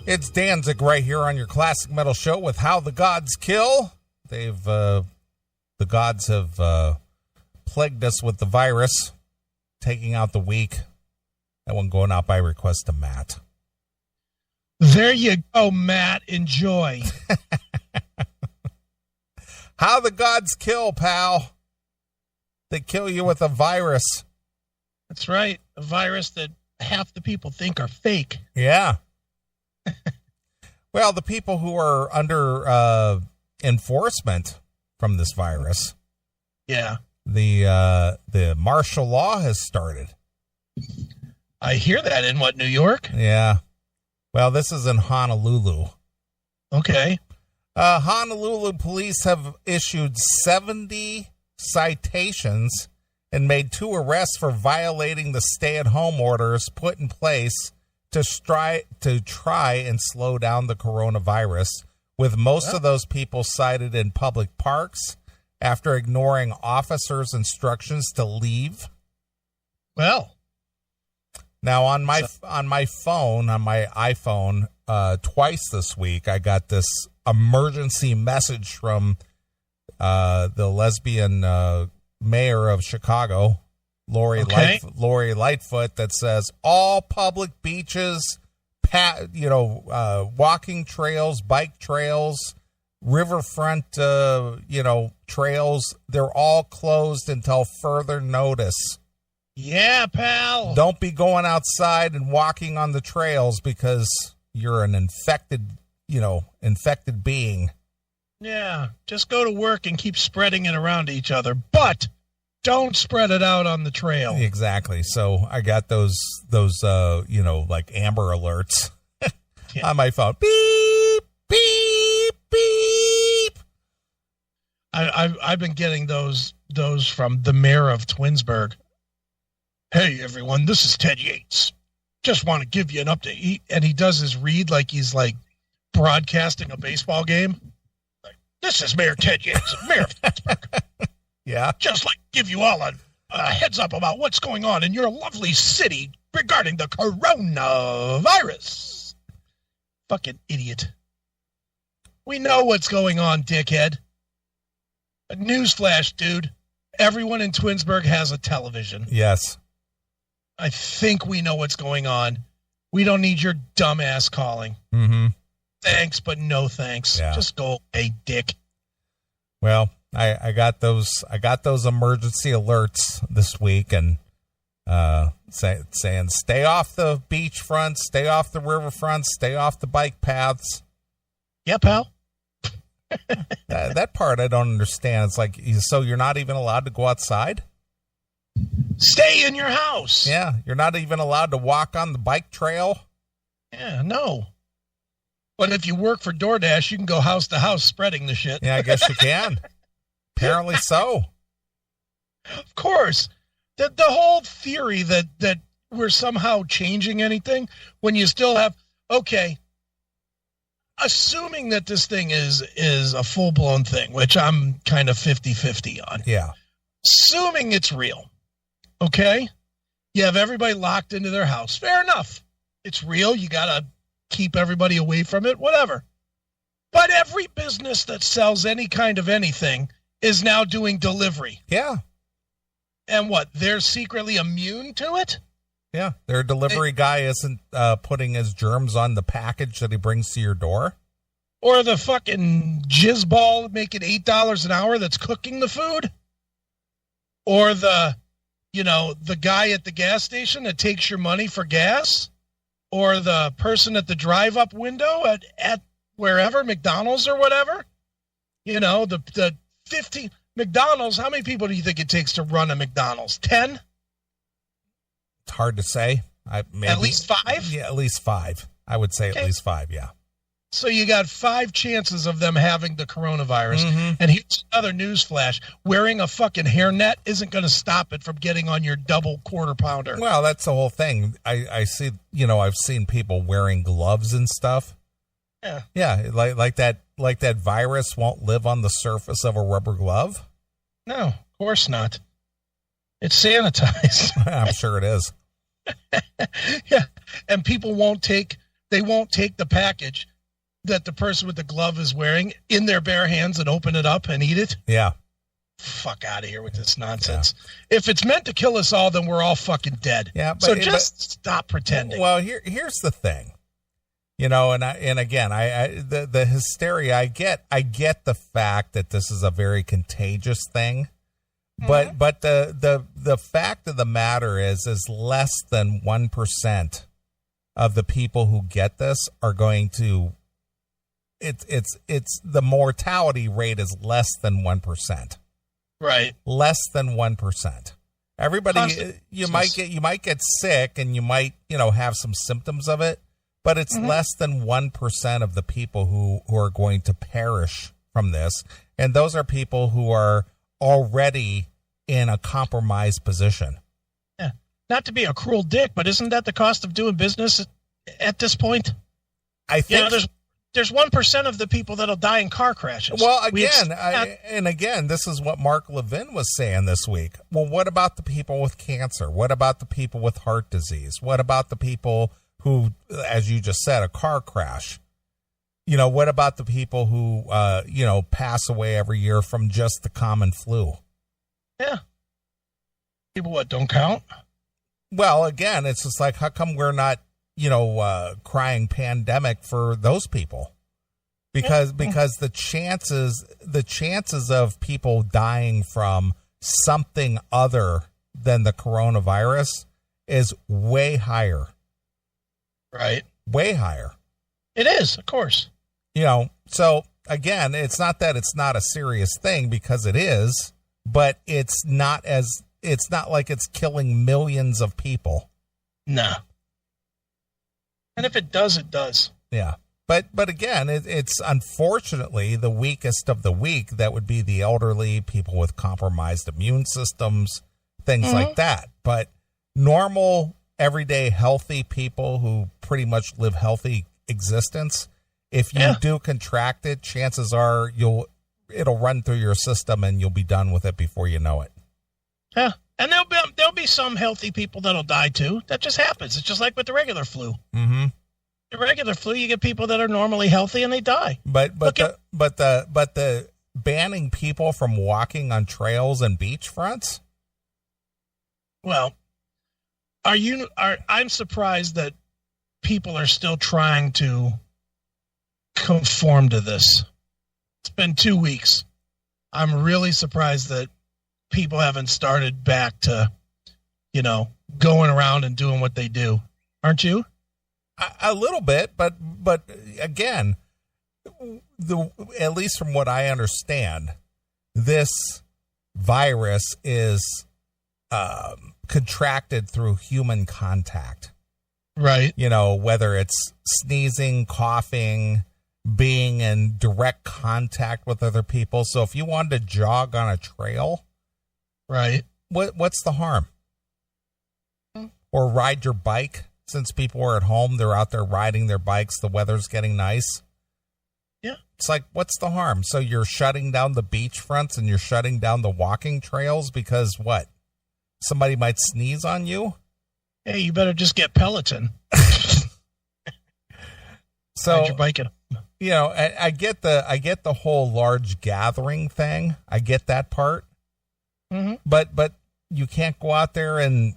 It's Danzig right here on your Classic Metal Show with How the Gods Kill. The gods have plagued us with the virus, taking out the weak. That one going out by request to Matt. There you go, Matt. Enjoy. How the gods kill, pal. They kill you with a virus. That's right. A virus that half the people think are fake. Yeah. Well, the people who are under enforcement from this virus. Yeah. The martial law has started. I hear that in what, New York? Yeah. Well, this is in Honolulu. Okay. Honolulu police have issued 70 citations and made 2 arrests for violating the stay-at-home orders put in place to try and slow down the coronavirus, with most of those people cited in public parks after ignoring officers' instructions to leave. Well, now on my iPhone, twice this week, I got this emergency message from the lesbian mayor of Chicago, Lori Lightfoot, that says all public beaches, walking trails, bike trails, riverfront, trails, they're all closed until further notice. Yeah, pal. Don't be going outside and walking on the trails because you're an infected being. Yeah, just go to work and keep spreading it around to each other, but don't spread it out on the trail. Exactly. So I got those like Amber Alerts on my phone. Beep, beep, beep. I've been getting those from the mayor of Twinsburg. Hey, everyone, this is Ted Yates. Just want to give you an update. He does his read like he's like broadcasting a baseball game. Like, this is Mayor Ted Yates, Mayor of Twinsburg. Yeah. Just like give you all a heads up about what's going on in your lovely city regarding the coronavirus. Fucking idiot. We know what's going on, dickhead. A newsflash, dude. Everyone in Twinsburg has a television. Yes. I think we know what's going on. We don't need your dumb ass calling. Mm-hmm. Thanks, but no thanks. Yeah. Just go away, dick. Well, I got those emergency alerts this week, and saying stay off the beachfront, stay off the riverfront, stay off the bike paths. Yeah, pal. That part I don't understand. It's like, so you're not even allowed to go outside? Stay in your house. Yeah, you're not even allowed to walk on the bike trail? Yeah, no. But if you work for DoorDash, you can go house to house spreading the shit. Yeah, I guess you can. Apparently so. Of course. The whole theory that we're somehow changing anything when you still have, okay, assuming that this thing is a full-blown thing, which I'm kind of 50-50 on. Yeah. Assuming it's real, okay? You have everybody locked into their house. Fair enough. It's real. You got to keep everybody away from it, whatever. But every business that sells any kind of anything is now doing delivery. Yeah. And what? They're secretly immune to it? Yeah. Their delivery guy isn't putting his germs on the package that he brings to your door. Or the fucking jizz ball making $8 an hour that's cooking the food? Or the guy at the gas station that takes your money for gas? Or the person at the drive-up window at wherever, McDonald's or whatever? The 50 McDonald's, how many people do you think it takes to run a McDonald's? 10? It's hard to say. Maybe, at least 5? Yeah, at least 5. I would say at least 5, yeah. So you got 5 chances of them having the coronavirus. Mm-hmm. And here's another news flash. Wearing a fucking hairnet isn't going to stop it from getting on your double quarter pounder. Well, that's the whole thing. I see, I've seen people wearing gloves and stuff. Yeah. Yeah, like that virus won't live on the surface of a rubber glove? No, of course not. It's sanitized. I'm sure it is. Yeah, and people won't take they won't take the package that the person with the glove is wearing in their bare hands and open it up and eat it. Yeah. Fuck out of here with this nonsense. Yeah. If it's meant to kill us all, then we're all fucking dead. Yeah. So just stop pretending. Well, here's the thing. You know, and again, the hysteria, I get the fact that this is a very contagious thing, but the fact of the matter is less than 1% of the people who get this are going to. It's the mortality rate is less than 1%. Right. Less than 1%. Everybody, you might get sick and you might, have some symptoms of it. But it's less than 1% of the people who are going to perish from this. And those are people who are already in a compromised position. Yeah. Not to be a cruel dick, but isn't that the cost of doing business at this point? I think there's 1% of the people that'll die in car crashes. Well, again, this is what Mark Levin was saying this week. Well, what about the people with cancer? What about the people with heart disease? What about the people who, as you just said, a car crash? What about the people who, pass away every year from just the common flu? Yeah. People what, don't count? Well, again, it's just like, how come we're not, crying pandemic for those people? Because the chances of people dying from something other than the coronavirus is way higher. Right. Way higher. It is, of course. So again, it's not that it's not a serious thing, because it is, but it's not like it's killing millions of people. No. And if it does, it does. Yeah. But again, it's unfortunately the weakest of the weak. That would be the elderly, people with compromised immune systems, things like that. But normal, everyday, healthy people who pretty much live healthy existence, if you do contract it, chances are it'll run through your system and you'll be done with it before you know it. Yeah. And there'll be some healthy people that'll die too. That just happens. It's just like with the regular flu. Mm-hmm. The regular flu, you get people that are normally healthy and they die. But the banning people from walking on trails and beach fronts. Well, I'm surprised that people are still trying to conform to this. It's been 2 weeks. I'm really surprised that people haven't started back to, going around and doing what they do. Aren't you? A little bit, but again, at least from what I understand, this virus is contracted through human contact. Right. Whether it's sneezing, coughing, being in direct contact with other people. So if you wanted to jog on a trail, right, what's the harm? Or ride your bike. Since people are at home, they're out there riding their bikes. The weather's getting nice. Yeah. It's like, what's the harm? So you're shutting down the beach fronts and you're shutting down the walking trails because what? Somebody might sneeze on you? Hey, you better just get Peloton. So, ride your bike in. I get the whole large gathering thing. I get that part. Mm-hmm. But you can't go out there and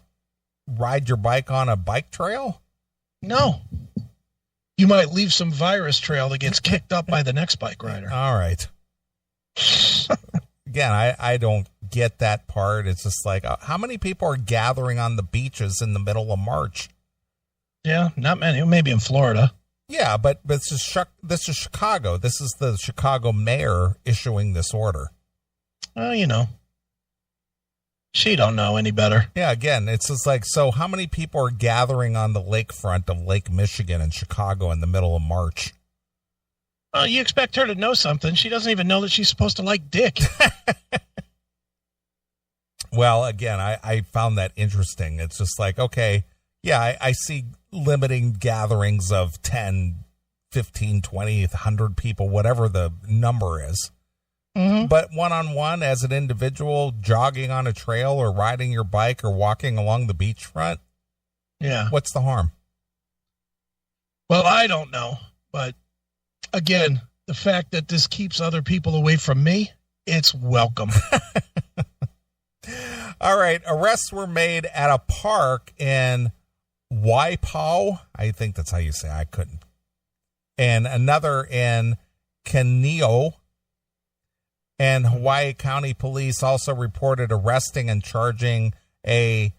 ride your bike on a bike trail? No. You might leave some virus trail that gets kicked up by the next bike rider. All right. Again, I don't get that part. It's just like, how many people are gathering on the beaches in the middle of March? Yeah, not many. Maybe in Florida. Yeah, but this is Chicago. This is the Chicago mayor issuing this order. Well, she don't know any better. Yeah, again, it's just like, so how many people are gathering on the lakefront of Lake Michigan in Chicago in the middle of March? You expect her to know something. She doesn't even know that she's supposed to like dick. Well, again, I found that interesting. It's just like, okay, yeah, I see limiting gatherings of 10, 15, 20, 100 people, whatever the number is. Mm-hmm. But one-on-one, as an individual, jogging on a trail or riding your bike or walking along the beachfront, yeah, what's the harm? Well, I don't know. But again, the fact that this keeps other people away from me, it's welcome. All right. Arrests were made at a park in Waipow. I think that's how you say it. I couldn't. And another in Kaneo. And Hawaii County Police also reported arresting and charging a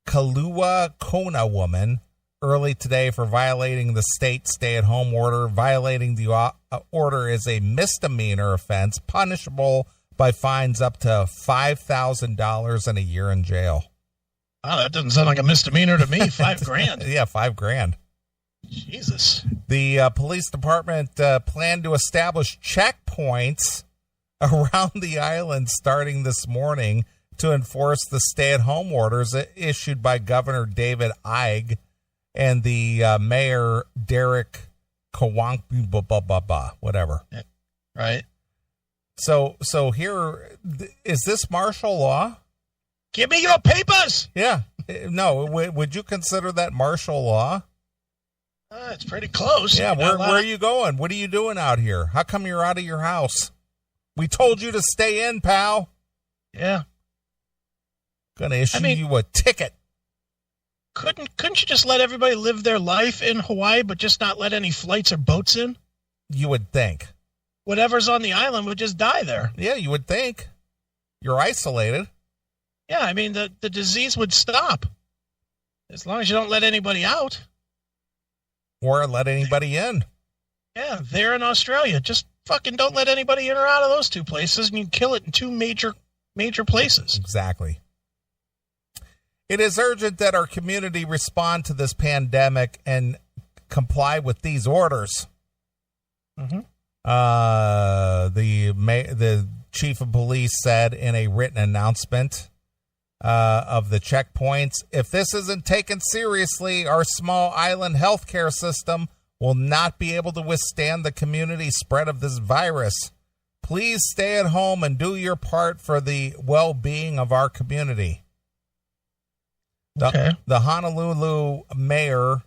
Kailua Kona woman early today for violating the state stay-at-home order. Violating the order is a misdemeanor offense, punishable by fines up to $5,000 and a year in jail. Oh, that doesn't sound like a misdemeanor to me. $5,000. Yeah, $5,000. Jesus. The police department planned to establish checkpoints around the island starting this morning to enforce the stay-at-home orders issued by Governor David Ige and the Mayor Derek Kawankbu, whatever. Right. So here, is this martial law? Give me your papers. Yeah. No, would you consider that martial law? It's pretty close. Yeah, where are you going? What are you doing out here? How come you're out of your house? We told you to stay in, pal. Yeah. Gonna issue you a ticket. Couldn't you just let everybody live their life in Hawaii, but just not let any flights or boats in? You would think. Whatever's on the island would just die there. Yeah, you would think. You're isolated. Yeah, I mean, the disease would stop. As long as you don't let anybody out. Or let anybody in. Yeah, there in Australia. Just fucking don't let anybody in or out of those two places, and you kill it in two major places. Exactly. It is urgent that our community respond to this pandemic and comply with these orders. Mm-hmm. The chief of police said in a written announcement of the checkpoints, if this isn't taken seriously, our small island healthcare system will not be able to withstand the community spread of this virus. Please stay at home and do your part for the well-being of our community. Okay. The Honolulu mayor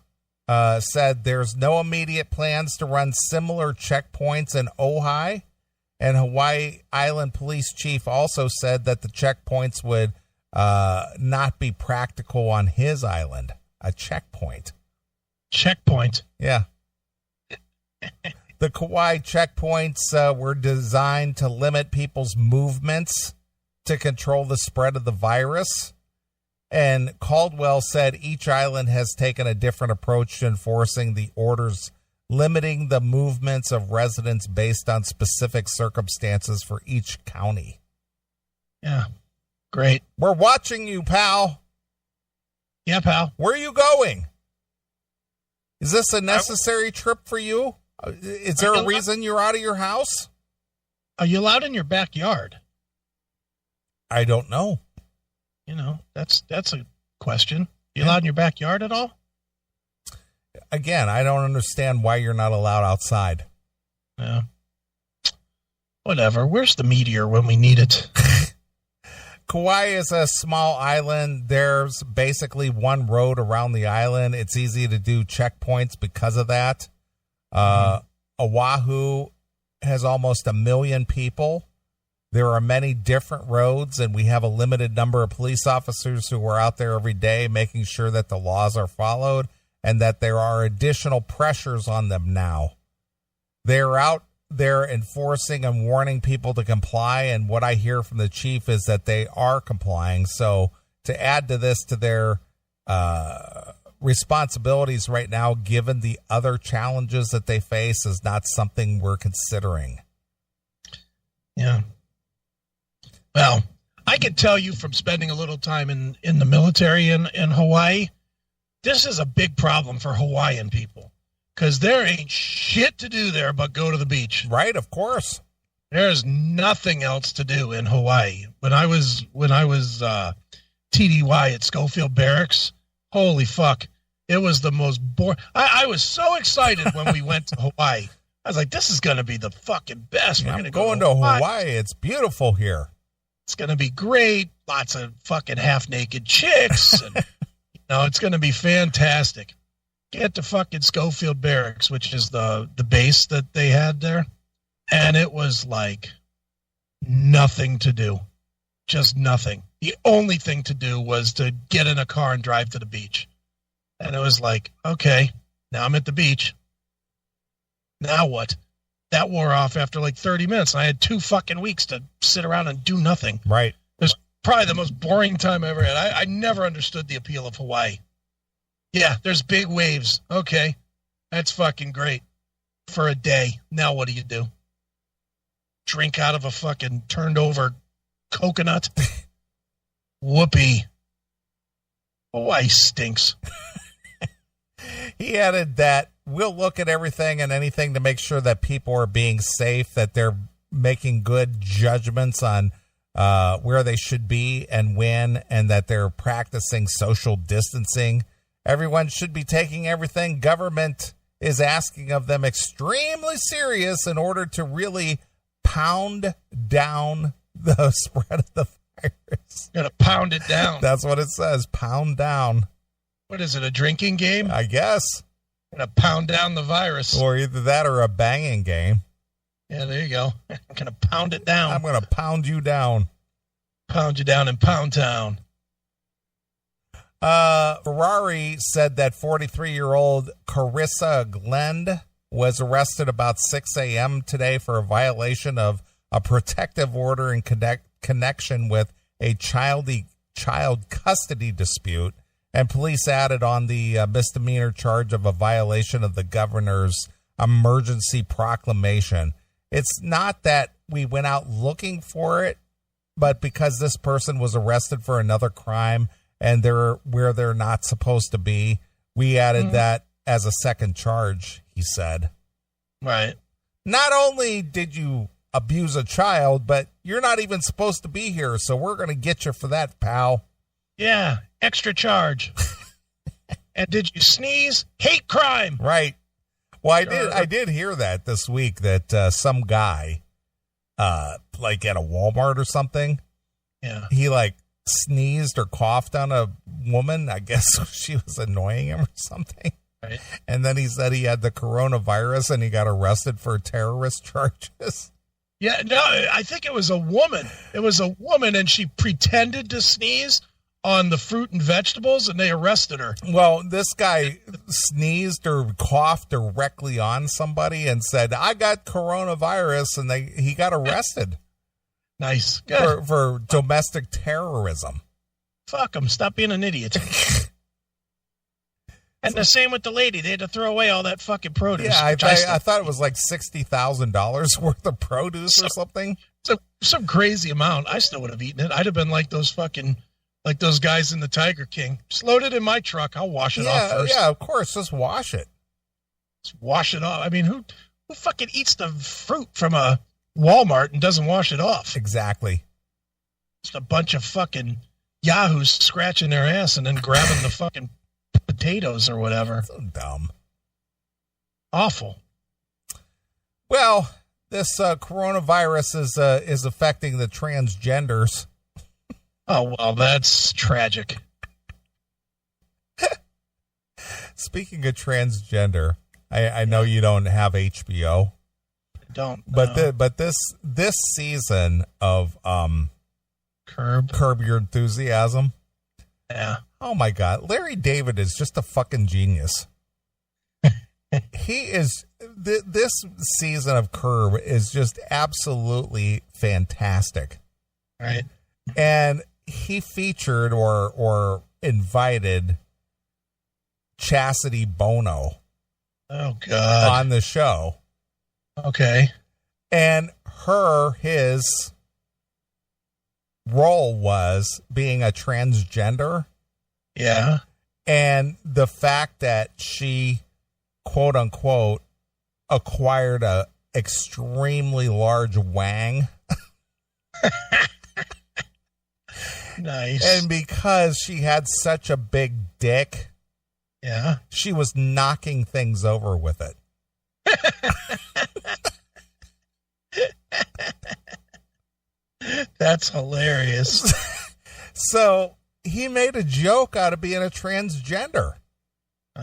said there's no immediate plans to run similar checkpoints in Ojai. And Hawaii Island Police Chief also said that the checkpoints would not be practical on his island. A checkpoint. Checkpoint. Yeah. The Kauai checkpoints were designed to limit people's movements to control the spread of the virus. And Caldwell said each island has taken a different approach to enforcing the orders, limiting the movements of residents based on specific circumstances for each county. Yeah. Great. We're watching you, pal. Yeah, pal. Where are you going? Is this a necessary trip for you? Is there a reason you're out of your house? Are you allowed in your backyard? I don't know. You know, that's a question. You allowed in your backyard at all? Again, I don't understand why you're not allowed outside. Yeah. Whatever. Where's the meteor when we need it? Kauai is a small island. There's basically one road around the island. It's easy to do checkpoints because of that. Oahu has almost 1 million people. There are many different roads, and we have a limited number of police officers who are out there every day making sure that the laws are followed and that there are additional pressures on them now. They're out there enforcing and warning people to comply, and what I hear from the chief is that they are complying. So to add to this, to their responsibilities right now, given the other challenges that they face, is not something we're considering. Yeah. Well, I can tell you from spending a little time in the military in Hawaii, this is a big problem for Hawaiian people because there ain't shit to do there but go to the beach. Right, of course. There's nothing else to do in Hawaii. When I was TDY at Schofield Barracks, holy fuck, it was the most boring. I was so excited when we went to Hawaii. I was like, this is going to be the fucking best. We're I'm going going to Hawaii. It's beautiful here. It's going to be great. Lots of fucking half-naked chicks. And, it's going to be fantastic. get to fucking Schofield Barracks, which is the base that they had there. And it was like nothing to do. Just nothing. The only thing to do was to get in a car and drive to the beach. And it was like, okay, now I'm at the beach. Now what? That wore off after like 30 minutes. And I had 2 fucking weeks to sit around and do nothing. Right. It was probably the most boring time I ever had. I never understood the appeal of Hawaii. Yeah, there's big waves. Okay, that's fucking great for a day. Now what do? Drink out of a fucking turned over coconut? Whoopee. Hawaii stinks. He added that we'll look at everything and anything to make sure that people are being safe, that they're making good judgments on where they should be and when, and that they're practicing social distancing. Everyone should be taking everything government is asking of them extremely serious in order to really pound down the spread of the virus. Gotta pound it down. That's what it says, pound down. What is it, a drinking game? I guess. Gonna pound down the virus. Or either that or a banging game. Yeah, there you go. I'm gonna pound it down. I'm gonna pound you down. Pound you down in Pound Town. Ferrari said that 43-year-old Carissa Glend was arrested about 6 a.m. today for a violation of a protective order in connection with a child custody dispute. And police added on the misdemeanor charge of a violation of the governor's emergency proclamation. It's not that we went out looking for it, but because this person was arrested for another crime and they're where they're not supposed to be, we added that as a second charge, he said. Right. Not only did you abuse a child, but you're not even supposed to be here, so we're going to get you for that, pal. Yeah, extra charge. And did you sneeze? Hate crime. Right. Well, I did hear that this week that some guy, like at a Walmart or something, yeah, he like sneezed or coughed on a woman. I guess she was annoying him or something. Right. And then he said he had the coronavirus and he got arrested for terrorist charges. Yeah, no, I think it was a woman. It was a woman, and she pretended to sneeze on the fruit and vegetables, and they arrested her. Well, this guy sneezed or coughed directly on somebody and said, I got coronavirus, and he got arrested. Nice. Good. For domestic terrorism. Fuck him. Stop being an idiot. And the same with the lady. They had to throw away all that fucking produce. Yeah, I thought it was like $60,000 worth of produce or something. So some crazy amount. I still would have eaten it. I'd have been like those fucking... like those guys in the Tiger King. Just load it in my truck. I'll wash it off first. Yeah, of course. Just wash it. Just wash it off. I mean, who fucking eats the fruit from a Walmart and doesn't wash it off? Exactly. Just a bunch of fucking yahoos scratching their ass and then grabbing the fucking potatoes or whatever. So dumb. Awful. Well, this coronavirus is affecting the transgenders. Oh, well, that's tragic. Speaking of transgender, I know you don't have HBO. Don't. But this season of Curb Your Enthusiasm. Yeah. Oh my God, Larry David is just a fucking genius. He is. This season of Curb is just absolutely fantastic. Right. And he featured or invited Chastity Bono. Oh God. On the show. Okay. And his role was being a transgender. Yeah. And the fact that she, quote unquote, acquired a extremely large wang. Nice. And because she had such a big dick, yeah, she was knocking things over with it. That's hilarious. So he made a joke out of being a transgender.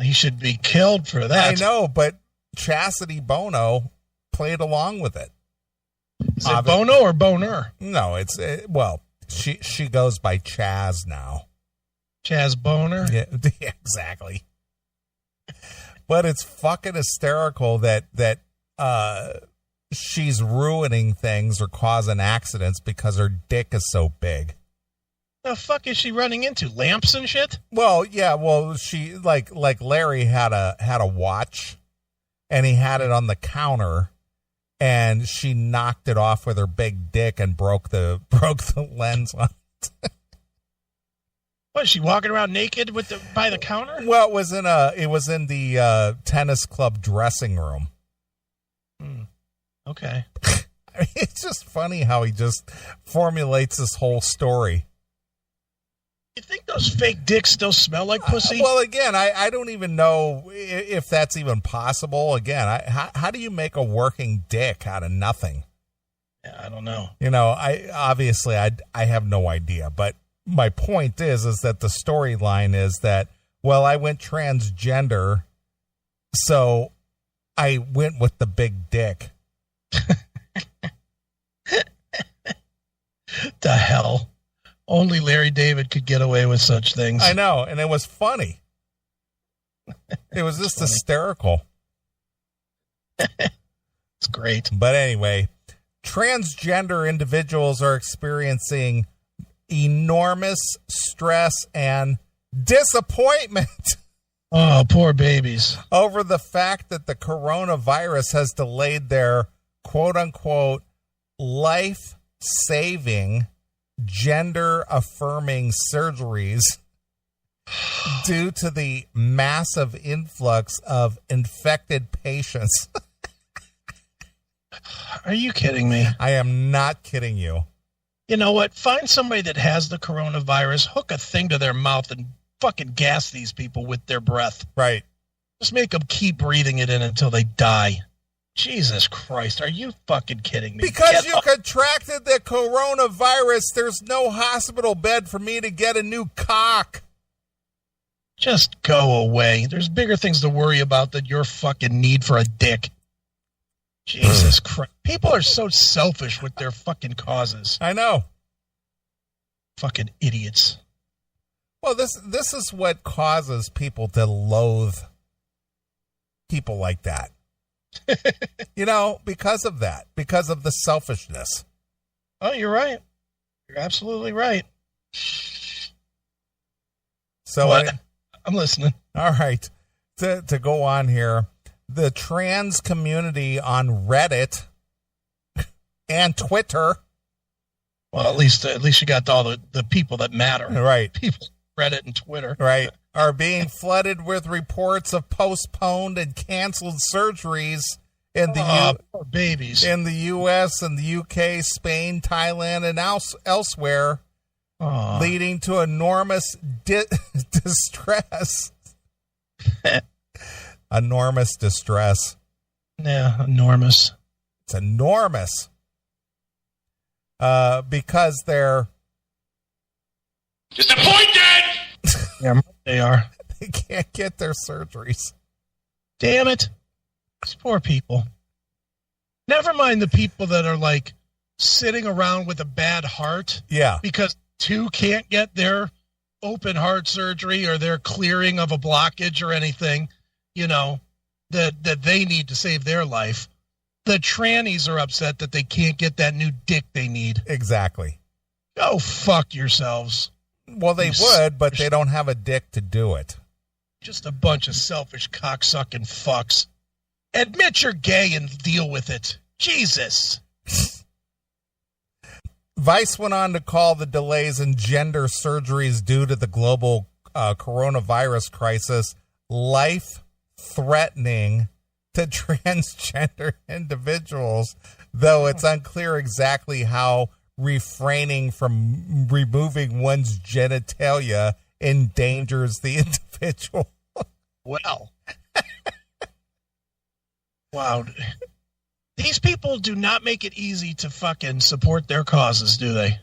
He should be killed for that. I know, but Chastity Bono played along with it. Is it Bono or Boner? No, she goes by Chaz now. Chaz Boner? Yeah, exactly. But it's fucking hysterical that she's ruining things or causing accidents because her dick is so big. The fuck is she running into? Lamps and shit? Well, yeah, she like Larry had a watch and he had it on the counter and she knocked it off with her big dick and broke the lens on it. Was she walking around naked by the counter? Well, it was in the tennis club dressing room. Okay. I mean, it's just funny how he just formulates this whole story. You think those fake dicks still smell like pussy? Well, again, I don't even know if that's even possible. Again, how do you make a working dick out of nothing? Yeah, I don't know. I have no idea. But my point is that the storyline is that, well, I went transgender, so I went with the big dick. The hell? Only Larry David could get away with such things. I know, and it was funny. It was just hysterical. It's great. But anyway, transgender individuals are experiencing enormous stress and disappointment. Oh, poor babies. Over the fact that the coronavirus has delayed their quote-unquote life-saving gender-affirming surgeries due to the massive influx of infected patients. Are you kidding me? I am not kidding you. You know what? Find somebody that has the coronavirus, hook a thing to their mouth, and fucking gas these people with their breath. Right. Just make them keep breathing it in until they die. Jesus Christ, are you fucking kidding me? Because you contracted the coronavirus, there's no hospital bed for me to get a new cock. Just go away. There's bigger things to worry about than your fucking need for a dick. Jesus Christ. People are so selfish with their fucking causes. I know. Fucking idiots. Well, this is what causes people to loathe people like that. Because of that, because of the selfishness. Oh, you're right. You're absolutely right. So I'm listening. All right. To go on here, the trans community on Reddit and Twitter. Well, at least you got all the people that matter. Right. People, Reddit and Twitter. Right. Are being flooded with reports of postponed and canceled surgeries in the babies in the U.S. and the U.K., Spain, Thailand, and elsewhere, leading to enormous distress. Enormous distress. Yeah, enormous. It's enormous. Because they're disappointed. Yeah, they are. They can't get their surgeries. Damn it. These poor people. Never mind the people that are like sitting around with a bad heart. Yeah. Because two can't get their open heart surgery or their clearing of a blockage or anything, that they need to save their life. The trannies are upset that they can't get that new dick they need. Exactly. Go fuck yourselves. Well, they would, but they don't have a dick to do it. Just a bunch of selfish cocksucking fucks. Admit you're gay and deal with it. Jesus. Vice went on to call the delays in gender surgeries due to the global coronavirus crisis life-threatening to transgender individuals, though it's unclear exactly how refraining from removing one's genitalia endangers the individual. Well. Wow. These people do not make it easy to fucking support their causes, do they?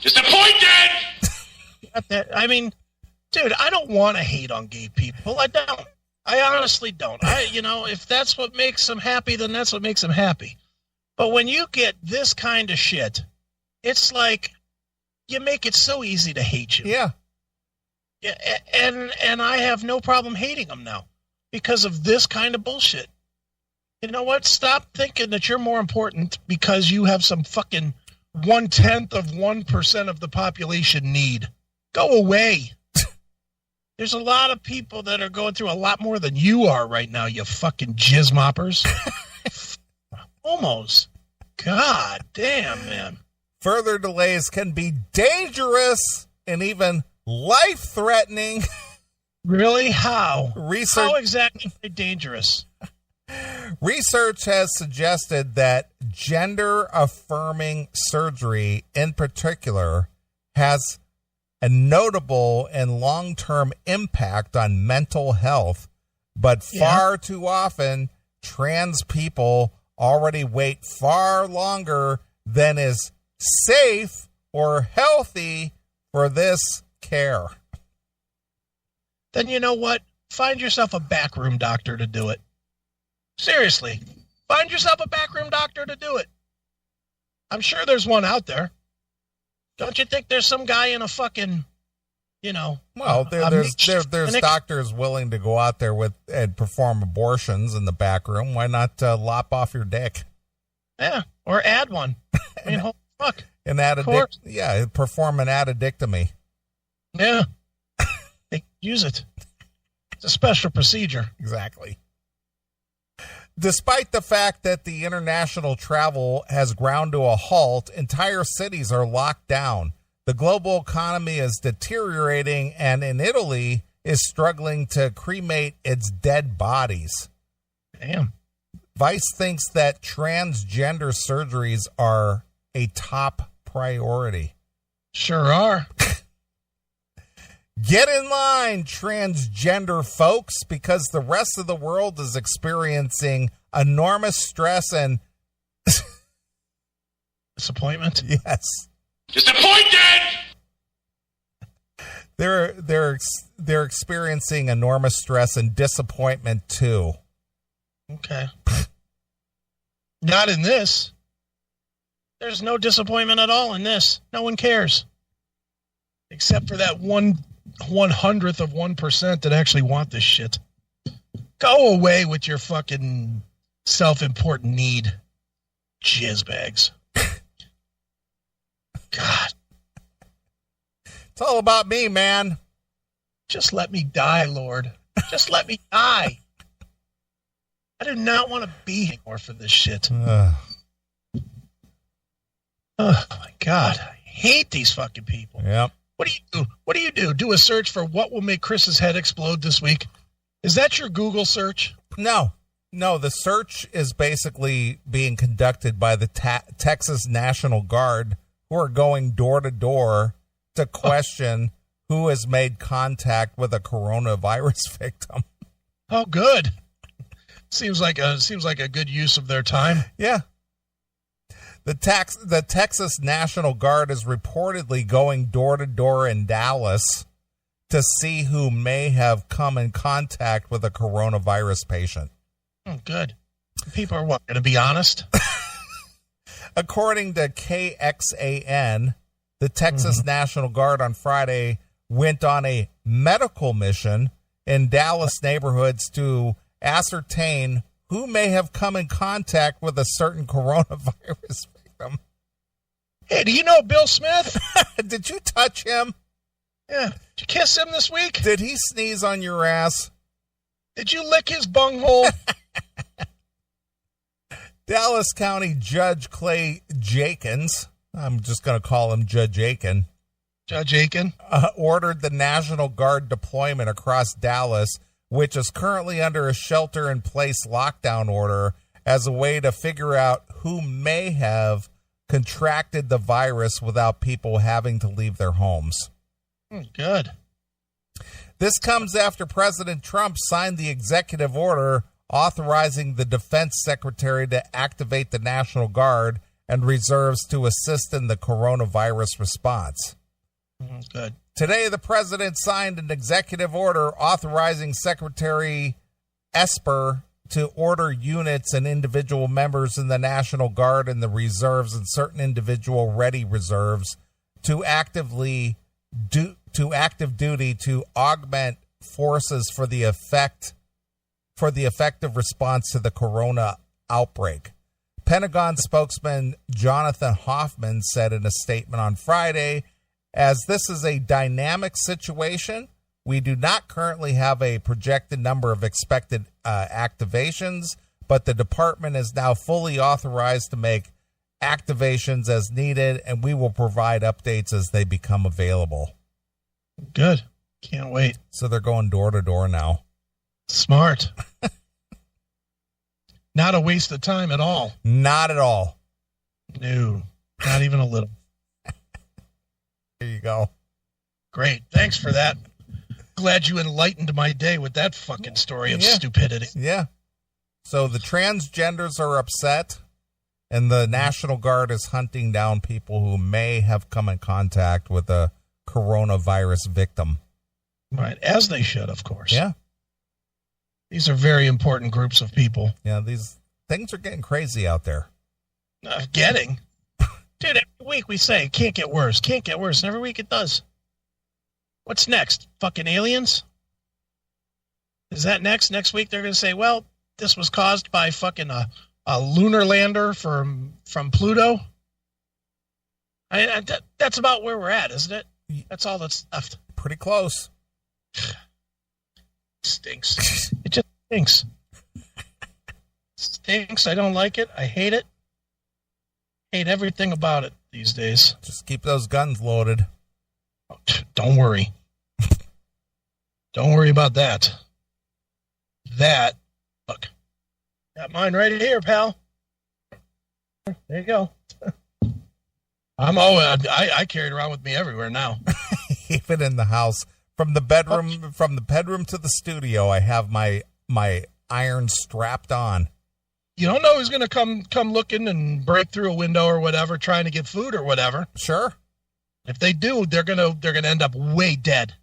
Disappointed! I mean, dude, I don't want to hate on gay people. I don't. I honestly don't. If that's what makes them happy, then that's what makes them happy. But when you get this kind of shit, it's like you make it so easy to hate you. Yeah. Yeah, and I have no problem hating them now because of this kind of bullshit. You know what? Stop thinking that you're more important because you have some fucking 0.1% of the population need. Go away. There's a lot of people that are going through a lot more than you are right now, you fucking jizz moppers. Almost. God damn, man. Further delays can be dangerous and even life-threatening. Really? How? Research. How exactly dangerous? Research has suggested that gender-affirming surgery in particular has a notable and long-term impact on mental health, but far too often, trans people already wait far longer than is safe or healthy for this care. Then you know what? Find yourself a backroom doctor to do it. Seriously. Find yourself a backroom doctor to do it. I'm sure there's one out there. Don't you think there's some guy in a fucking, Well, there's doctors willing to go out there and perform abortions in the back room. Why not lop off your dick? Yeah, or add one. I mean, holy fuck. Perform an addictomy. Yeah. They use it. It's a special procedure. Exactly. Despite the fact that the international travel has ground to a halt, entire cities are locked down. The global economy is deteriorating, and in Italy is struggling to cremate its dead bodies. Damn. Vice thinks that transgender surgeries are a top priority. Sure are. Get in line, transgender folks, because the rest of the world is experiencing enormous stress and disappointment. Yes. Disappointed! They're experiencing enormous stress and disappointment too. Okay. Not in this. There's no disappointment at all in this. No one cares. Except for that 1/100th of 1% that actually want this shit. Go away with your fucking self-important need. Jizzbags. God. It's all about me, man. Just let me die, Lord. Just let me die. I do not want to be here more for this shit. Oh, my God. I hate these fucking people. Yep. What do you do? What do you do? Do a search for what will make Chris's head explode this week? Is that your Google search? No, the search is basically being conducted by the Texas National Guard, who are going door to door to question who has made contact with a coronavirus victim. Oh, good. Seems like a good use of their time. Yeah. The Texas National Guard is reportedly going door to door in Dallas to see who may have come in contact with a coronavirus patient. Oh, good. People are what, going to be honest? According to KXAN, the Texas National Guard on Friday went on a medical mission in Dallas neighborhoods to ascertain who may have come in contact with a certain coronavirus victim. Hey, do you know Bill Smith? Did you touch him? Yeah. Did you kiss him this week? Did he sneeze on your ass? Did you lick his bunghole? Dallas County Judge Clay Jenkins, I'm just going to call him Judge Aiken. Judge Aiken? Ordered the National Guard deployment across Dallas, which is currently under a shelter-in-place lockdown order, as a way to figure out who may have contracted the virus without people having to leave their homes. Good. This comes after President Trump signed the executive order authorizing the defense secretary to activate the National Guard and reserves to assist in the coronavirus response. Good. Today, the president signed an executive order authorizing Secretary Esper to order units and individual members in the National Guard and the reserves and certain individual ready reserves to active duty to augment forces for the effective response to the corona outbreak. Pentagon spokesman Jonathan Hoffman said in a statement on Friday, as this is a dynamic situation, we do not currently have a projected number of expected activations, but the department is now fully authorized to make activations as needed, and we will provide updates as they become available. Good. Can't wait. So they're going door to door now. Smart. Not a waste of time at all. Not at all. No, not even a little. There you go. Great. Thanks for that. Glad you enlightened my day with that fucking story of stupidity. Yeah. So the transgenders are upset, and the National Guard is hunting down people who may have come in contact with a coronavirus victim. Right. As they should, of course. Yeah. These are very important groups of people. Yeah, these things are getting crazy out there. Getting? Dude, every week we say, can't get worse, can't get worse, and every week it does. What's next? Fucking aliens? Is that next? Next week they're going to say, well, this was caused by fucking a lunar lander from Pluto? That's about where we're at, isn't it? That's all that's left. Pretty close. Stinks. It just stinks. Stinks. I don't like it. I hate it. Hate everything about it these days. Just keep those guns loaded. Don't worry. Don't worry about that. Look. Got mine right here, pal. There you go. I carry it around with me everywhere now. Even in the house. From the bedroom to the studio, I have my iron strapped on. You don't know who's going to come looking and break through a window or whatever, trying to get food or whatever. Sure. If they do, they're gonna end up way dead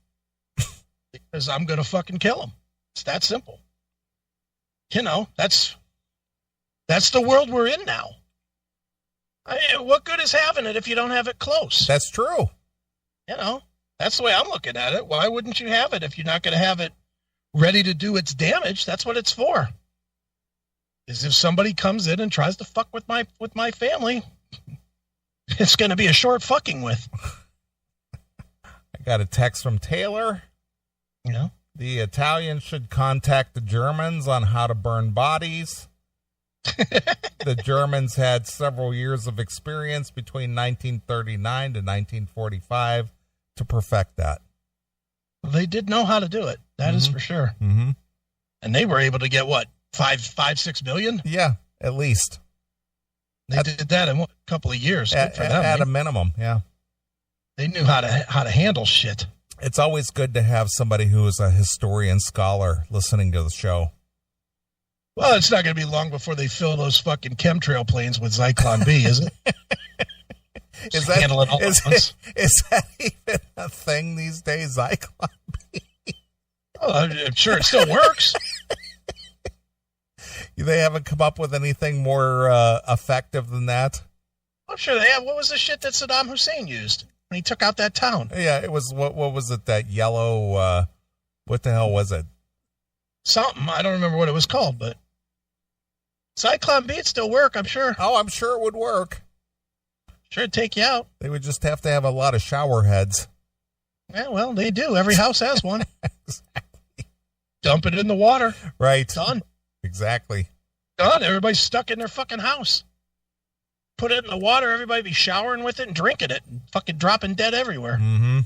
because I'm gonna fucking kill them. It's that simple. You know, that's the world we're in now. What good is having it if you don't have it close? That's true. You know, that's the way I'm looking at it. Why wouldn't you have it if you're not going to have it ready to do its damage? That's what it's for. Is if somebody comes in and tries to fuck with my family, it's going to be a short fucking with. I got a text from Taylor. Yeah. The Italians should contact the Germans on how to burn bodies. The Germans had several years of experience between 1939 to 1945 to perfect that. They did know how to do it. That is for sure. Mm-hmm. And they were able to get what, 6 million? Yeah, at least. They did that in a couple of years. Good for them. At a minimum, yeah. They knew how to handle shit. It's always good to have somebody who is a historian scholar listening to the show. Well, it's not going to be long before they fill those fucking chemtrail planes with Zyklon B, is it? Is that even a thing these days, Zyklon B? Oh, I'm sure it still works. They haven't come up with anything more effective than that? I'm sure they have. What was the shit that Saddam Hussein used when he took out that town? Yeah, it was, what was it, that yellow, what the hell was it? Something. I don't remember what it was called, but Zyklon B would still work, I'm sure. Oh, I'm sure it would work. Sure it'd take you out. They would just have to have a lot of shower heads. Yeah, well, they do. Every house has one. Exactly. Dump it in the water. Right. Done. Exactly. Done. Everybody's stuck in their fucking house. Put it in the water, everybody be showering with it and drinking it and fucking dropping dead everywhere. Mm-hmm.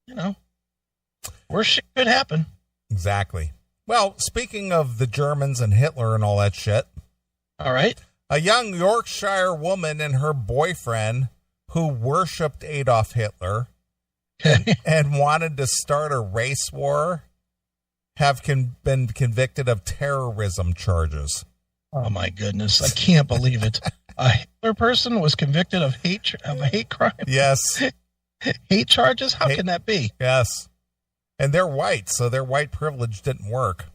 You know, worse shit could happen. Exactly. Well, speaking of the Germans and Hitler and all that shit. All right. A young Yorkshire woman and her boyfriend who worshipped Adolf Hitler and wanted to start a race war have been convicted of terrorism charges. Oh, my goodness. I can't believe it. A Hitler person was convicted of a hate crime? Yes. Hate charges? How can that be? Yes. And they're white, so their white privilege didn't work.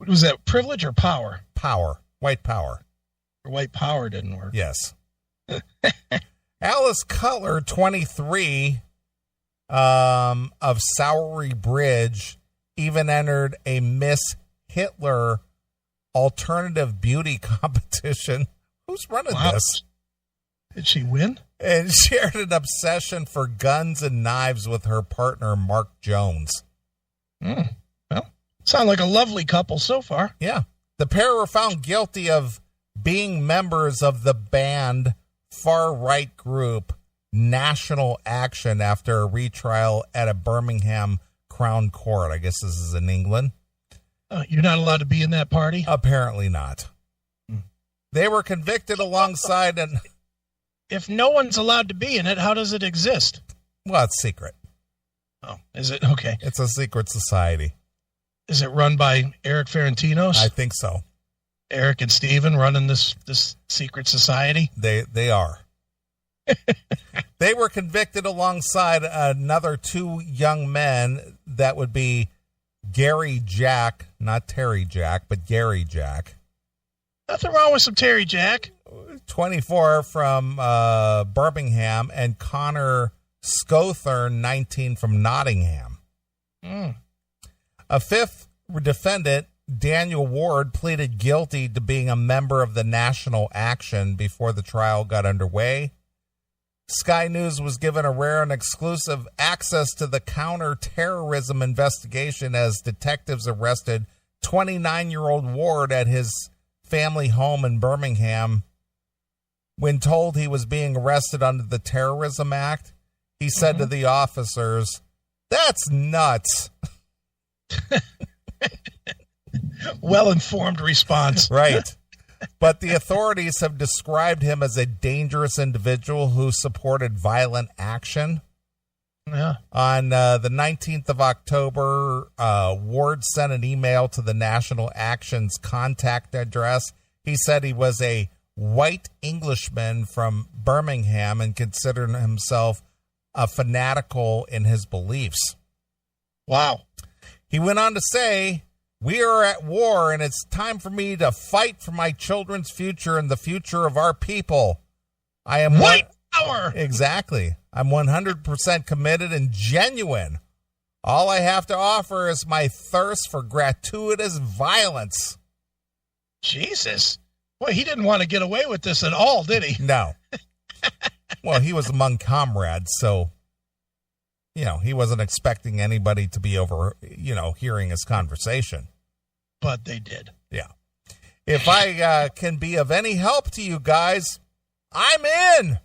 Was that privilege or power? Power. White power. Or white power didn't work. Yes. Alice Cutler, 23, of Sowery Bridge, even entered a Miss Hitler alternative beauty competition. Who's running this? Did she win? And shared an obsession for guns and knives with her partner, Mark Jones. Well, sound like a lovely couple so far. Yeah. The pair were found guilty of being members of the banned far-right group National Action after a retrial at a Birmingham Crown Court. I guess this is in England. You're not allowed to be in that party? Apparently not. They were convicted alongside an... If no one's allowed to be in it, how does it exist? Well, it's secret. Oh, is it? Okay. It's a secret society. Is it run by Eric Ferentinos? I think so. Eric and Steven running this secret society? They are. They were convicted alongside another two young men. That would be Gary Jack, not Terry Jack, but Gary Jack. Nothing wrong with some Terry Jack. 24 from Birmingham, and Connor Scothern, 19 from Nottingham. A fifth defendant, Daniel Ward, pleaded guilty to being a member of the National Action before the trial got underway. Sky News was given a rare and exclusive access to the counter-terrorism investigation as detectives arrested 29-year-old Ward at his family home in Birmingham. When told he was being arrested under the Terrorism Act, he said to the officers, "That's nuts." Well-informed response. Right. But the authorities have described him as a dangerous individual who supported violent action. Yeah. On the 19th of October, Ward sent an email to the National Action's contact address. He said he was a white Englishman from Birmingham and considered himself a fanatical in his beliefs. Wow. He went on to say, "We are at war, and it's time for me to fight for my children's future and the future of our people. I am white power." Exactly. I'm 100% committed and genuine. All I have to offer is my thirst for gratuitous violence. Jesus. Boy, he didn't want to get away with this at all, did he? No. Well, he was among comrades, so, he wasn't expecting anybody to be over, hearing his conversation. But they did. Yeah. If I can be of any help to you guys, I'm in.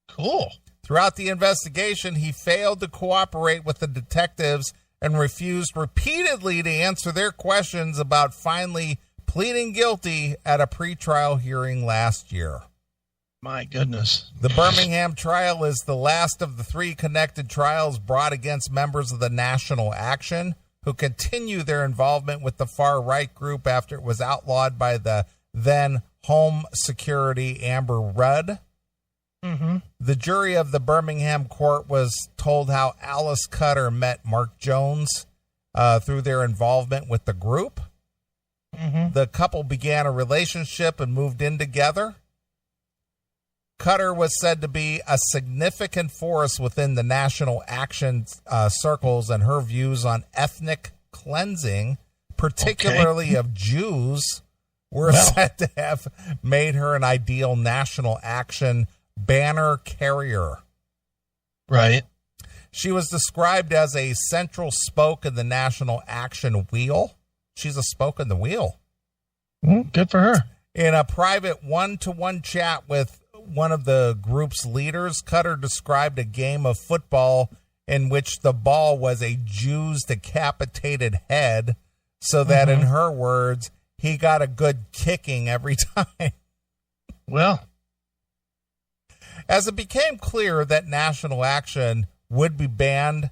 Cool. Throughout the investigation, he failed to cooperate with the detectives and refused repeatedly to answer their questions about finally pleading guilty at a pretrial hearing last year. My goodness. The Birmingham trial is the last of the three connected trials brought against members of the National Action, who continue their involvement with the far-right group after it was outlawed by the then Home Secretary Amber Rudd. The jury of the Birmingham court was told how Alice Cutter met Mark Jones through their involvement with the group. The couple began a relationship and moved in together. Cutter was said to be a significant force within the National Action circles, and her views on ethnic cleansing, particularly of Jews, were said to have made her an ideal National Action banner carrier. Right. She was described as a central spoke in the National Action wheel. She's a spoke in the wheel. Good for her. In a private one-to-one chat with one of the group's leaders, Cutter described a game of football in which the ball was a Jew's decapitated head, so that, in her words, he got a good kicking every time. Well, as it became clear that National Action would be banned,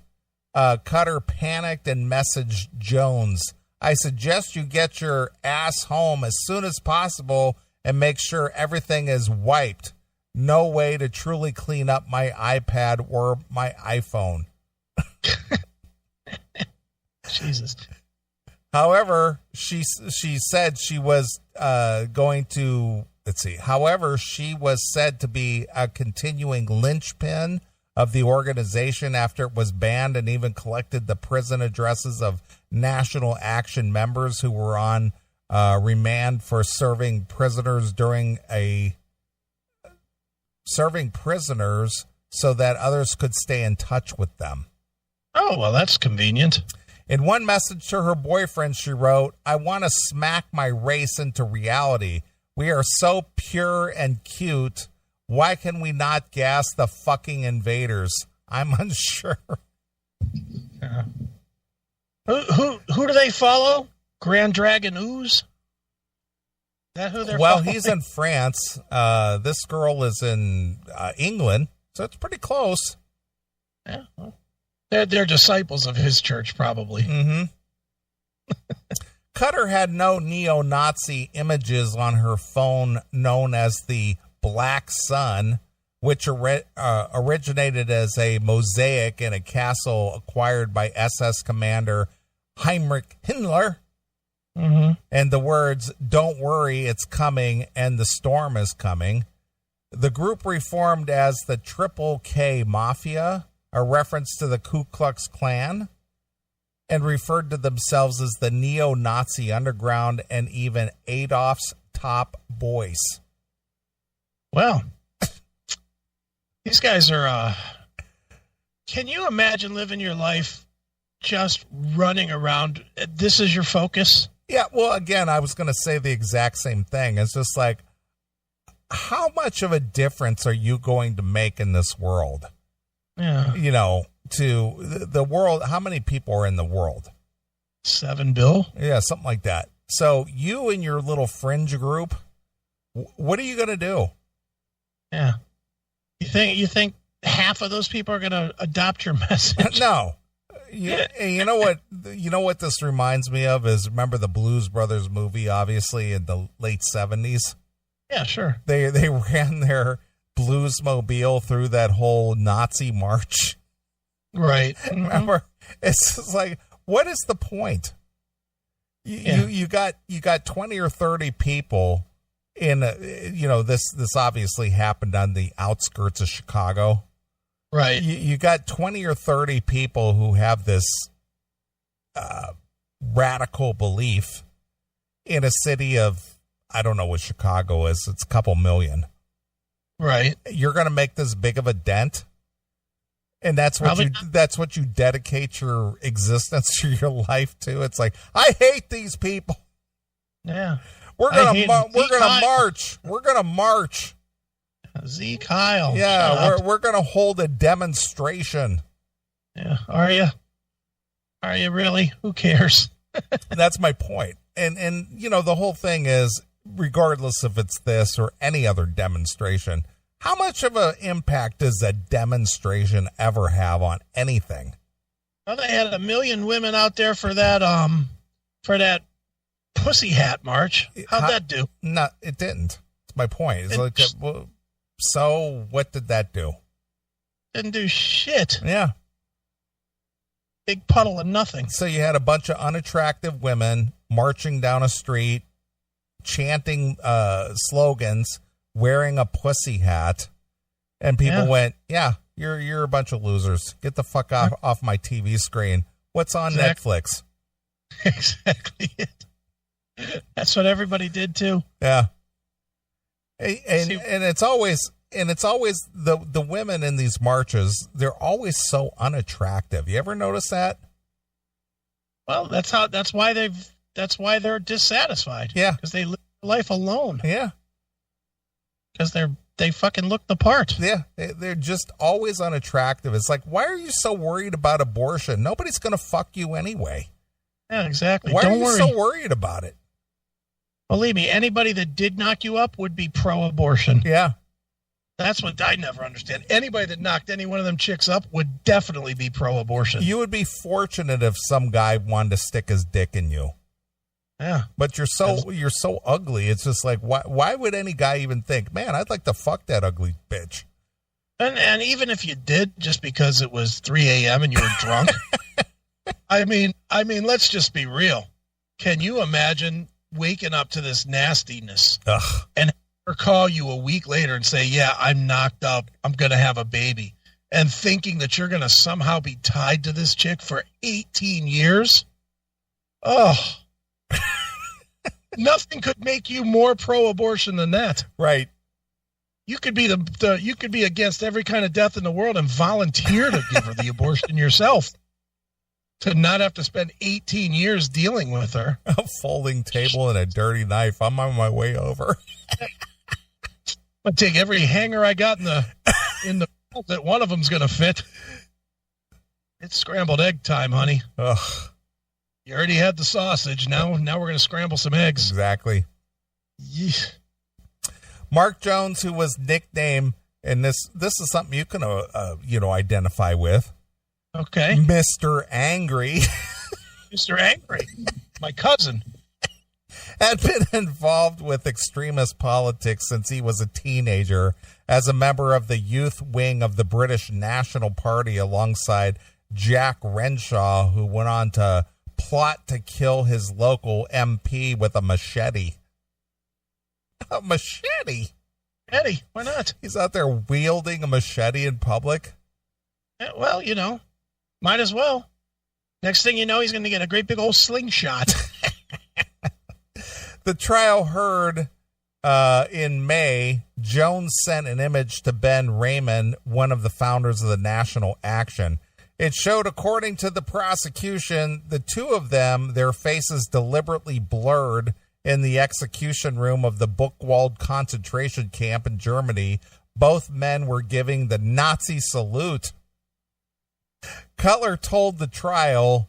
Cutter panicked and messaged Jones, "I suggest you get your ass home as soon as possible and make sure everything is wiped. No way to truly clean up my iPad or my iPhone." Jesus. However, she said she was going to, let's see. However, she was said to be a continuing linchpin of the organization after it was banned, and even collected the prison addresses of National Action members who were on remand for serving prisoners so that others could stay in touch with them. Oh, well, that's convenient. In one message to her boyfriend, she wrote, "I want to smack my race into reality. We are so pure and cute. Why can we not gas the fucking invaders? I'm unsure." Yeah. Who do they follow? Grand Dragon Ooze? Is that who they're following? He's in France. This girl is in England, so it's pretty close. Yeah, well, they're disciples of his church, probably. Mm-hmm. Cutter had no neo-Nazi images on her phone known as the Black Sun, which originated as a mosaic in a castle acquired by SS Commander Heinrich Himmler. Mm-hmm. And the words, "Don't worry, it's coming," and "The storm is coming." The group reformed as the Triple K Mafia, a reference to the Ku Klux Klan, and referred to themselves as the Neo-Nazi Underground and even Adolf's Top Boys. Well, these guys are, can you imagine living your life just running around? This is your focus? Yeah, well, again, I was going to say the exact same thing. It's just like, how much of a difference are you going to make in this world? Yeah. You know, to the world, how many people are in the world? 7 billion? Yeah, something like that. So you and your little fringe group, what are you going to do? Yeah. You think half of those people are going to adopt your message? No. You know what this reminds me of is, remember the Blues Brothers movie, obviously, in the late 70s? Yeah, sure. They ran their Bluesmobile through that whole Nazi march. Right. Mm-hmm. Remember? It's just like, what is the point? You got 20 or 30 people in, this obviously happened on the outskirts of Chicago. Right. You got 20 or 30 people who have this radical belief in a city of, I don't know what Chicago is. It's a couple million. Right. You're going to make this big of a dent? And that's what you dedicate your existence to, your life to. It's like, I hate these people. Yeah. We're going to march. We're going to march. Z Kyle. Yeah, we're going to hold a demonstration. Yeah. Are you really? Who cares? That's my point. And the whole thing is, regardless if it's this or any other demonstration, how much of an impact does a demonstration ever have on anything? Well, they had 1 million women out there for that pussy hat march. How'd that do? No, it didn't. That's my point. It's so what did that do? Didn't do shit. Yeah. Big puddle of nothing. So you had a bunch of unattractive women marching down a street, chanting slogans, wearing a pussy hat, and people went, "Yeah, you're a bunch of losers. Get the fuck off my TV screen. What's on Netflix?" Exactly it. That's what everybody did too. Yeah. And it's always the women in these marches, they're always so unattractive. You ever notice that? Well, that's why they're dissatisfied. Yeah. Because they live life alone. Yeah. Because they fucking look the part. Yeah. They're just always unattractive. It's like, why are you so worried about abortion? Nobody's going to fuck you anyway. Yeah, exactly. Why are you so worried about it? Believe me, anybody that did knock you up would be pro-abortion. Yeah. That's what I never understand. Anybody that knocked any one of them chicks up would definitely be pro-abortion. You would be fortunate if some guy wanted to stick his dick in you. Yeah. But you're so ugly. It's just like, why would any guy even think, man, I'd like to fuck that ugly bitch? And even if you did, just because it was 3 a.m. and you were drunk, I mean, let's just be real. Can you imagine waking up to this nastiness Ugh. and her call you a week later and say, yeah, I'm knocked up, I'm going to have a baby, and thinking that you're going to somehow be tied to this chick for 18 years? Oh, nothing could make you more pro-abortion than that. Right. You could be you could be against every kind of death in the world and volunteer to give her the abortion yourself, to not have to spend 18 years dealing with her. A folding table and a dirty knife. I'm on my way over. I'm gonna take every hanger I got in the that one of them's gonna fit. It's scrambled egg time, honey. Ugh. You already had the sausage. Now we're gonna scramble some eggs. Exactly. Yeesh. Mark Jones, who was nicknamed, and this is something you can identify with. Okay. Mr. Angry. Mr. Angry, my cousin, had been involved with extremist politics since he was a teenager as a member of the youth wing of the British National Party alongside Jack Renshaw, who went on to plot to kill his local MP with a machete. A machete? Eddie, why not? He's out there wielding a machete in public. Yeah, well, might as well. Next thing you know, he's going to get a great big old slingshot. The trial heard in May. Jones sent an image to Ben Raymond, one of the founders of the National Action. It showed, according to the prosecution, the two of them, their faces deliberately blurred in the execution room of the Buchenwald concentration camp in Germany. Both men were giving the Nazi salute. Cutler told the trial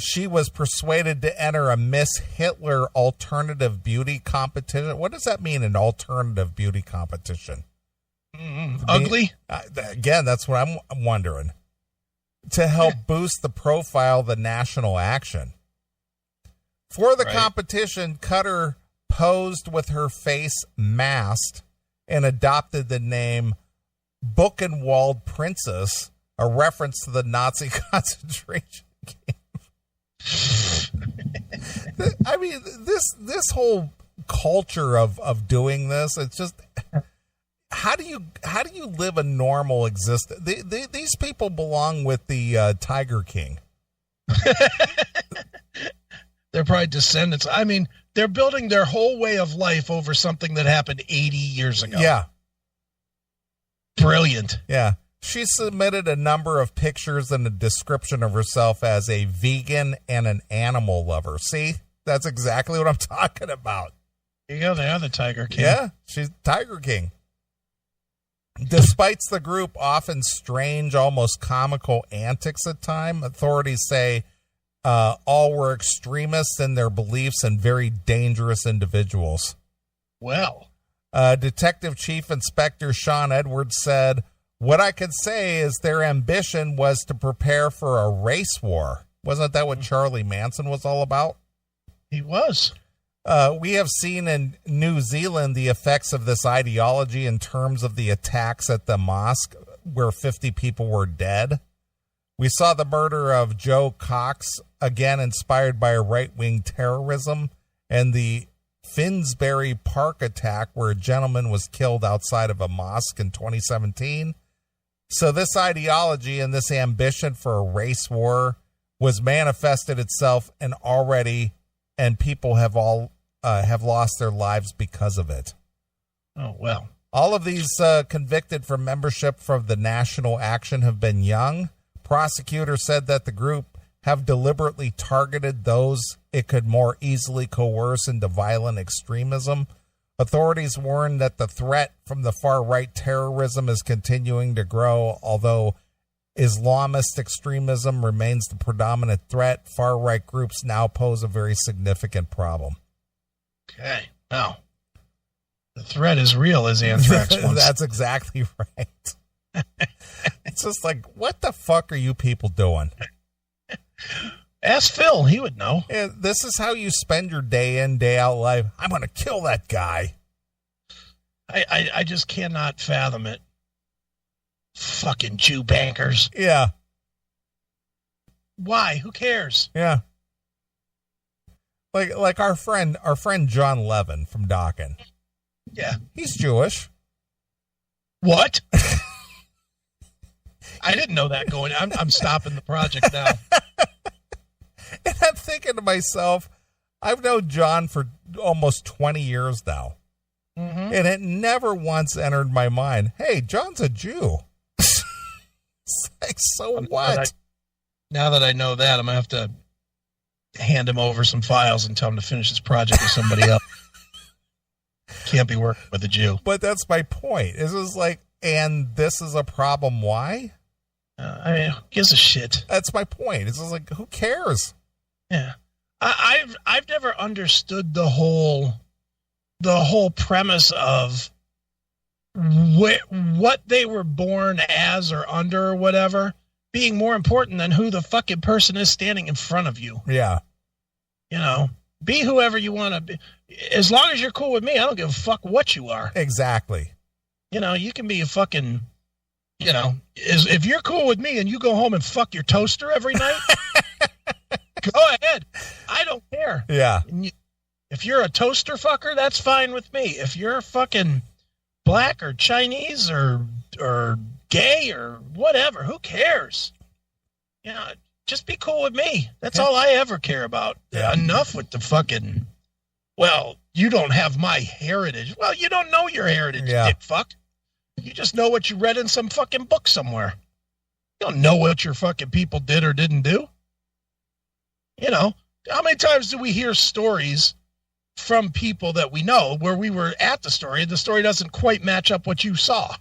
she was persuaded to enter a Miss Hitler alternative beauty competition. What does that mean, an alternative beauty competition? Ugly? Again, that's what I'm wondering. To help boost the profile of the National Action. For the competition, Cutter posed with her face masked and adopted the name Buchenwald Princess, a reference to the Nazi concentration camp. I mean, this whole culture of doing this, it's just, how do you live a normal existence? These people belong with the Tiger King. They're probably descendants. I mean, they're building their whole way of life over something that happened 80 years ago. Yeah. Brilliant. Yeah. She submitted a number of pictures and a description of herself as a vegan and an animal lover. See, that's exactly what I'm talking about. There you go. They are the Tiger King. Yeah, she's Tiger King. Despite the group often strange, almost comical antics at times, authorities say all were extremists in their beliefs and very dangerous individuals. Well, Detective Chief Inspector Sean Edwards said, "What I can say is their ambition was to prepare for a race war." Wasn't that what Charlie Manson was all about? he was. We have seen in New Zealand the effects of this ideology in terms of the attacks at the mosque where 50 people were dead. We saw the murder of Joe Cox, again inspired by a right-wing terrorism, and the Finsbury Park attack where a gentleman was killed outside of a mosque in 2017. So this ideology and this ambition for a race war was manifested itself and people have lost their lives because of it. Oh, well. All of these convicted for membership from the National Action have been young. Prosecutors said that the group have deliberately targeted those it could more easily coerce into violent extremism. Authorities warn that the threat from the far-right terrorism is continuing to grow. Although Islamist extremism remains the predominant threat, far-right groups now pose a very significant problem. Okay. Now, the threat is real, as Anthrax once. That's exactly right. It's just like, what the fuck are you people doing? Ask Phil. He would know. Yeah, this is how you spend your day in, day out life. I'm going to kill that guy. I just cannot fathom it. Fucking Jew bankers. Yeah. Why? Who cares? Yeah. Like our friend John Levin from Dawkin. Yeah. He's Jewish. What? I didn't know that going. I'm stopping the project now. And I'm thinking to myself, I've known John for almost 20 years now. Mm-hmm. And it never once entered my mind, hey, John's a Jew. It's like, so what? Now that I know that, I'm going to have to hand him over some files and tell him to finish his project with somebody else. Can't be working with a Jew. But that's my point. This is like, and this is a problem. Why? I mean, who gives a shit? That's my point. It's just like, who cares? Yeah. I've never understood the whole premise of what they were born as or under or whatever being more important than who the fucking person is standing in front of you. Yeah. You know, be whoever you want to be. As long as you're cool with me, I don't give a fuck what you are. Exactly. You know, you can be a fucking, you know, if you're cool with me and you go home and fuck your toaster every night, go ahead. I don't care. Yeah. If you're a toaster fucker, that's fine with me. If you're fucking black or Chinese or gay or whatever, who cares? You know, just be cool with me. That's all I ever care about. Yeah. Enough with the fucking, well, you don't have my heritage. Well, you don't know your heritage, dick fuck. You just know what you read in some fucking book somewhere. You don't know what your fucking people did or didn't do. You know, how many times do we hear stories from people that we know where we were at the story and the story doesn't quite match up what you saw?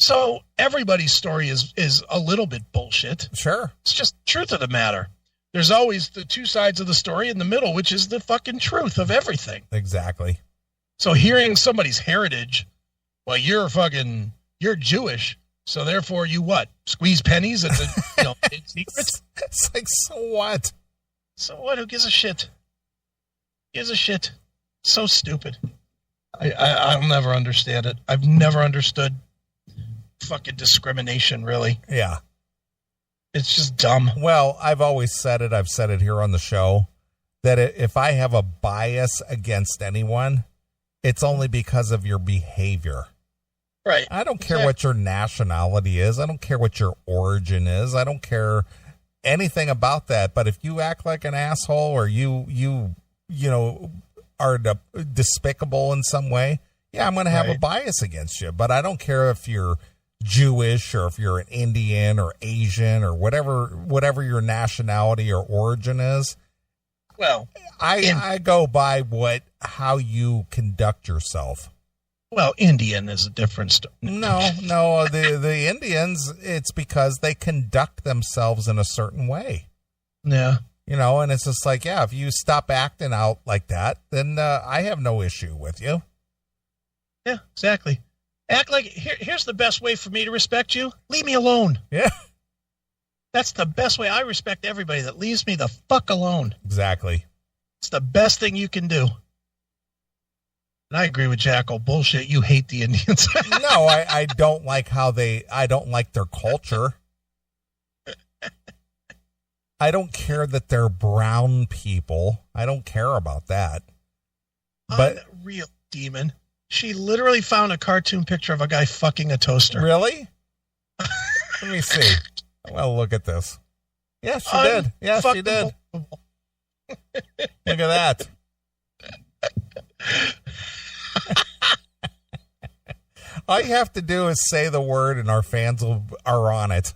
So everybody's story is a little bit bullshit. Sure. It's just the truth of the matter. There's always the two sides of the story in the middle, which is the fucking truth of everything. Exactly. So hearing somebody's heritage, well, you're Jewish, so therefore you what? Squeeze pennies at the in secret? It's like, so what? So what? Who gives a shit? Who gives a shit? So stupid. I'll never understand it. I've never understood fucking discrimination, really. Yeah. It's just dumb. Well, I've always said it. I've said it here on the show that if I have a bias against anyone, it's only because of your behavior. Right. I don't care what your nationality is. I don't care what your origin is. I don't care anything about that. But if you act like an asshole or you are despicable in some way, yeah, I'm going to have a bias against you. But I don't care if you're Jewish or if you're an Indian or Asian or whatever your nationality or origin is. Well, I go by how you conduct yourself. Well, Indian is a different story. No, the Indians, it's because they conduct themselves in a certain way. Yeah. You know, and it's just like, yeah, if you stop acting out like that, then I have no issue with you. Yeah, exactly. Act like, here's the best way for me to respect you. Leave me alone. Yeah. That's the best way. I respect everybody that leaves me the fuck alone. Exactly. It's the best thing you can do. And I agree with Jackal. Bullshit. You hate the Indians. No, I don't like I don't like their culture. I don't care that they're brown people. I don't care about that. But Unreal demon. She literally found a cartoon picture of a guy fucking a toaster. Really? Let me see. Well, look at this. Yes, she did. Yes, she did. Look at that. All you have to do is say the word and our fans are on it.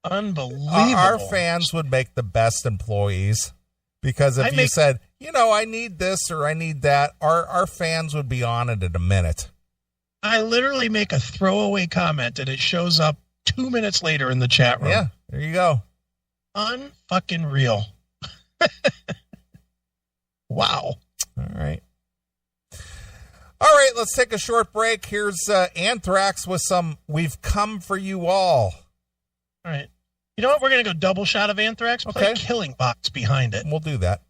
Unbelievable. Our fans would make the best employees because if you said, I need this or I need that, our fans would be on it in a minute. I literally make a throwaway comment and it shows up 2 minutes later in the chat room. Yeah, there you go. Unfucking real. Wow. All right. All right, let's take a short break. Here's Anthrax with some We've Come For You All. All right. You know what? We're going to go double shot of Anthrax. Play Killing Box behind it. We'll do that.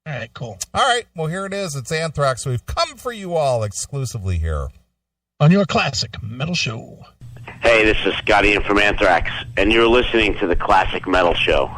All right, cool. All right. Well, here it is. It's Anthrax. We've come for you all exclusively here on your Classic Metal Show. Hey, this is Scotty in from Anthrax, and you're listening to the Classic Metal Show.